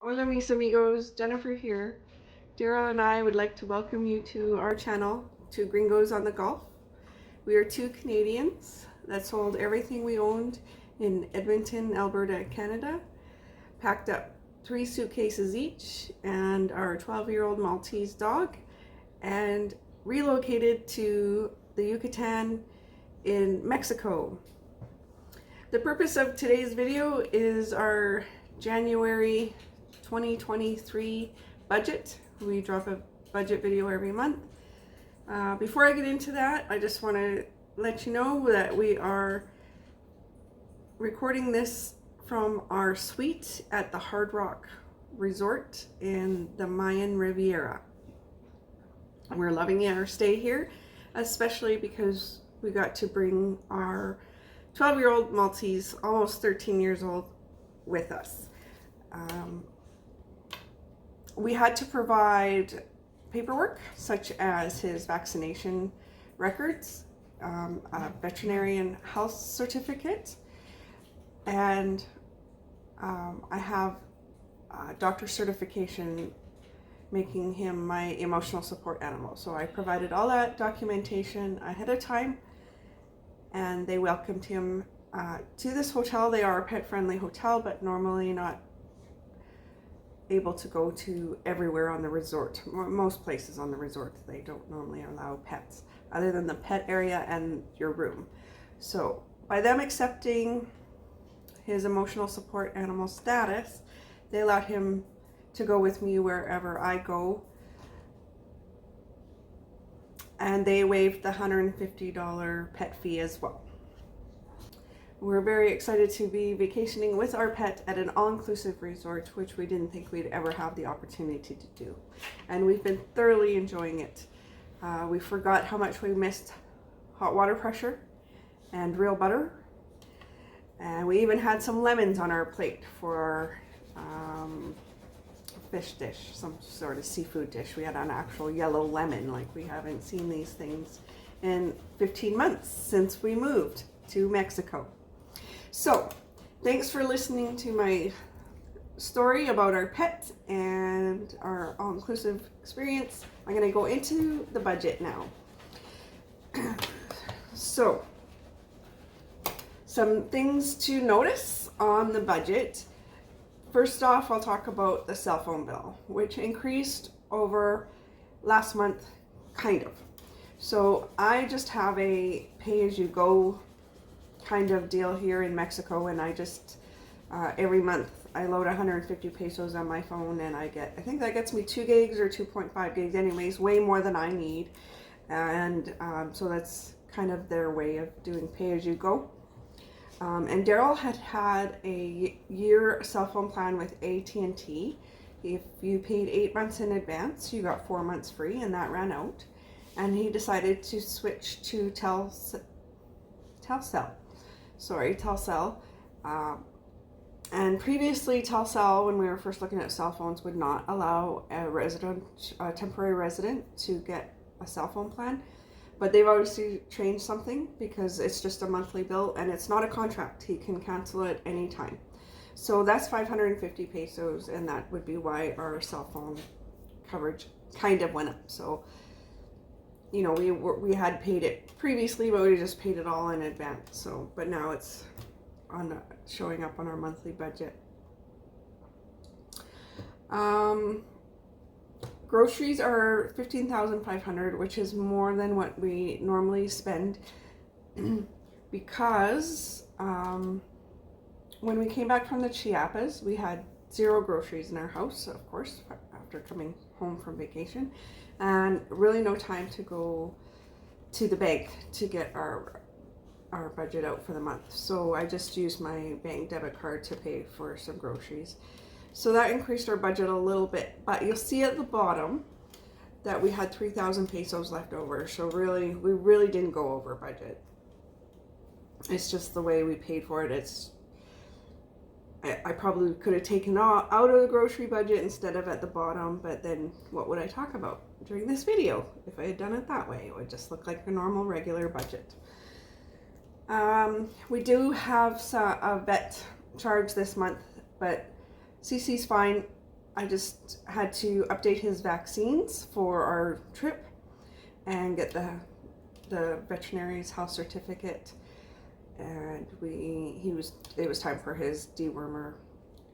Hola mis amigos, Jennifer here. Daryl and I would like to welcome you to our channel, to Gringos on the Gulf. We are two Canadians that sold everything we owned in Edmonton, Alberta, Canada, packed up 3 suitcases each and our 12-year-old Maltese dog, and relocated to the Yucatan in Mexico. The purpose of today's video is our January 2023 budget. We drop a budget video every month. Before I get into that, I just want to let you know that we are recording this from our suite at the Hard Rock Resort in the Mayan Riviera. We're loving our stay here, especially because we got to bring our 12-year-old Maltese, almost 13 years old, with us. We had to provide paperwork such as his vaccination records, a veterinarian health certificate, and I have a doctor certification making him my emotional support animal. So I provided all that documentation ahead of time, and they welcomed him to this hotel. They are a pet-friendly hotel, but normally not able to go to everywhere on the resort. Most places on the resort, they don't normally allow pets other than the pet area and your room. So by them accepting his emotional support animal status, they allowed him to go with me wherever I go, and they waived the $150 pet fee as well. We're very excited to be vacationing with our pet at an all-inclusive resort, which we didn't think we'd ever have the opportunity to do. And we've been thoroughly enjoying it. We forgot how much we missed hot water pressure and real butter. And we even had some lemons on our plate for our fish dish, some sort of seafood dish. We had an actual yellow lemon, like we haven't seen these things in 15 months since we moved to Mexico. So, thanks for listening to my story about our pet and our all-inclusive experience. I'm going to go into the budget now. So, some things to notice on the budget. First off, I'll talk about the cell phone bill, which increased over last month, kind of. So, I just have a pay-as-you-go kind of deal here in Mexico, and I just every month I load 150 pesos on my phone, and I think that gets me 2 gigs or 2.5 gigs anyways, way more than I need. And so that's kind of their way of doing pay as you go. And Daryl had a year cell phone plan with AT&T. If you paid 8 months in advance, you got 4 months free, and that ran out. And he decided to switch to Telcel. And previously Telcel, when we were first looking at cell phones, would not allow a temporary resident to get a cell phone plan. But they've obviously changed something, because it's just a monthly bill and it's not a contract. He can cancel it anytime. So that's 550 pesos, and that would be why our cell phone coverage kind of went up. So, you know, we had paid it previously, but we just paid it all in advance. So, but now it's showing up on our monthly budget. Groceries are 15,500, which is more than what we normally spend, because when we came back from the Chiapas, we had 0 groceries in our house, of course, after coming home from vacation, and really no time to go to the bank to get our budget out for the month. So I just used my bank debit card to pay for some groceries. So that increased our budget a little bit, but you'll see at the bottom that we had 3,000 pesos left over. So really, we really didn't go over budget. It's just the way we paid for it. I probably could have taken out of the grocery budget instead of at the bottom, but then what would I talk about during this video if I had done it that way? It would just look like a normal regular budget. We do have a vet charge this month, but Cece's fine. I just had to update his vaccines for our trip and get the veterinary's health certificate, and it was time for his dewormer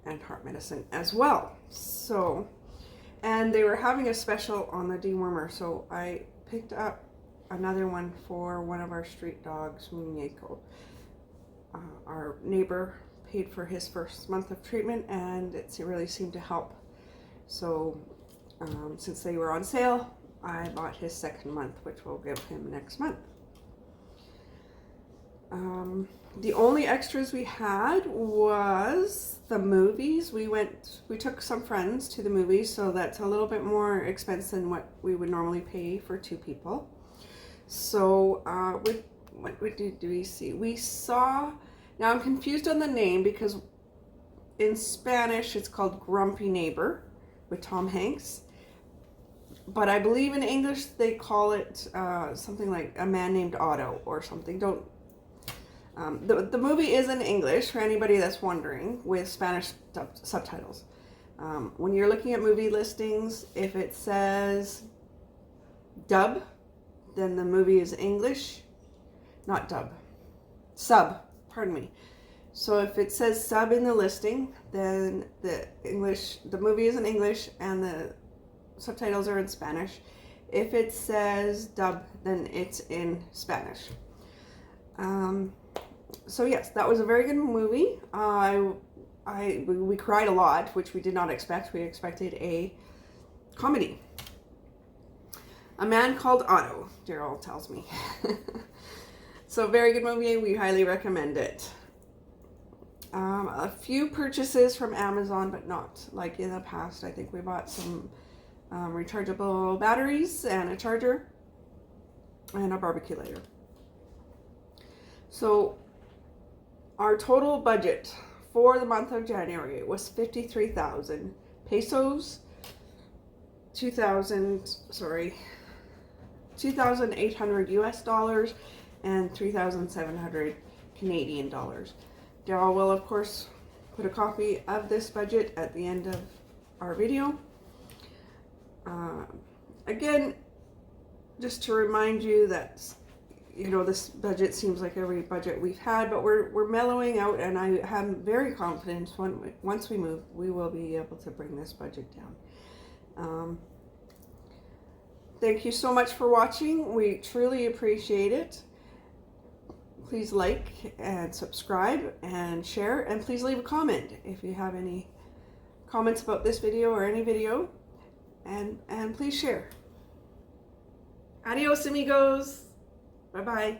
and heart medicine as well. So, and they were having a special on the dewormer, so I picked up another one for one of our street dogs, Muñeco. Our neighbor paid for his first month of treatment, and it really seemed to help. So since they were on sale, I bought his second month, which we'll give him next month. The only extras we had was the movies. We took some friends to the movies, so that's a little bit more expense than what we would normally pay for two people. So what did we see? We saw, now I'm confused on the name because in Spanish it's called Grumpy Neighbor with Tom Hanks. But I believe in English they call it something like A Man Named Otto or something. The movie is in English for anybody that's wondering, with Spanish subtitles. When you're looking at movie listings, if it says dub, then the movie is English. Not dub. Sub, pardon me. So if it says sub in the listing, then the movie is in English and the subtitles are in Spanish. If it says dub, then it's in Spanish. So yes, that was a very good movie. We cried a lot, which we did not expect. We expected a comedy. A Man Called Otto, Daryl tells me. So very good movie. We highly recommend it. A few purchases from Amazon, but not like in the past. I think we bought some rechargeable batteries and a charger and a barbecue lighter. So our total budget for the month of January was 53,000 pesos, 2,800 US dollars, and 3,700 Canadian dollars. Daryl will, of course, put a copy of this budget at the end of our video. Again, just to remind you that, you know, this budget seems like every budget we've had, but we're mellowing out, and I am very confident once we move, we will be able to bring this budget down. Thank you so much for watching. We truly appreciate it. Please like and subscribe and share, and please leave a comment if you have any comments about this video or any video, and please share. Adios, amigos. Bye-bye.